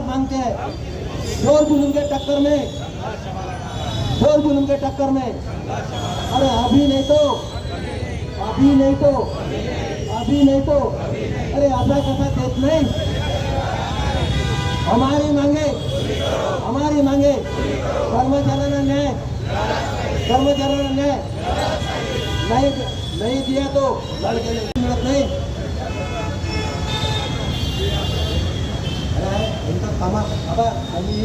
मत मांगते हैं। जोर बुलूंगे टक्कर में, जोर बुलूंगे टक्कर में। अरे अभी नहीं तो, अभी नहीं तो, अभी नहीं तो, अरे असा कसा देत नहीं। हमारी मांगे, हमारी मांगे, कर्मचाऱ्यांना न्याय, कर्मचाऱ्यांना न्याय नहीं दिया तो लड़के मिळत नाही। इनका कामा आता आम्ही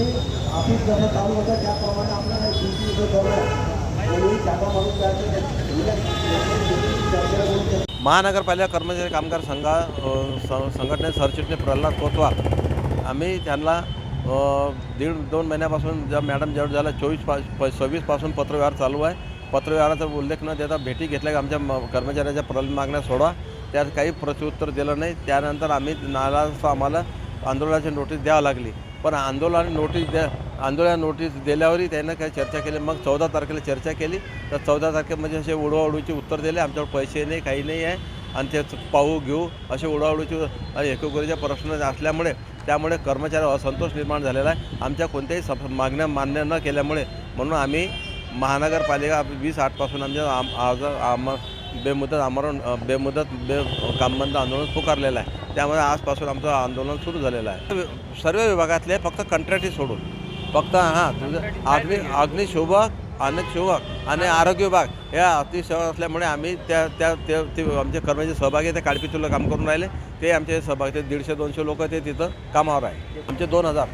ऑफिस जसं चालू होतं त्याप्रमाणे आपल्याला ड्युटी जो ठरवलं कोणी जागा माणूस जायचं। महानगरपालिका कर्मचारी कामगार संघटने सरचिटणीस प्रल्हाद कोतवाल आम्ही त्यांना 1.5-2 महिन्यापासून ज्या मॅडम जेवढं झालं 24-26 पासून पत्रव्यवहार चालू आहे। पत्रव्यवहाराचा उल्लेख न देता भेटी घेतल्या की आमच्या कर्मचाऱ्याच्या प्रलंबित मागण्या सोडवा, त्यात काही प्रत्युत्तर दिलं नाही। त्यानंतर आम्ही नाराज आम्हाला आंदोलनाची नोटीस द्यावी लागली, पण आंदोलन नोटीस दिल्यावरही त्यांना काही चर्चा केली। मग 14 तारखेला चर्चा केली, तर 14 तारखेमध्ये असे उडवाउडवीचे उत्तर दिले, आमच्याकडे पैसे नाही काही नाही आहे आणि ते पाहू घेऊ असे उडवाउडवीचे एकोगोरीचे प्रश्न असल्यामुळे त्यामुळे कर्मचारी असंतोष निर्माण झालेला आहे। आमच्या कोणत्याही मागण्या मान्य न केल्यामुळे म्हणून आम्ही महानगरपालिका 20/8 पासून आमच्या बेमुदत कामबंद आंदोलन पुकारलेलं आहे। त्यामुळे आजपासून आमचं आंदोलन सुरू झालेलं आहे। सर्व विभागातले फक्त कंत्राटी सोडून फक्त अग्निशोभक आणि आरोग्य विभाग या अतिसेवा असल्यामुळे आम्ही ते आमचे कर्मचारी सहभागी ते काळपीचुलं काम करून राहिले। ते आमचे सहभागी 150-200 लोक ते तिथं कामावर आहे। आमचे 2000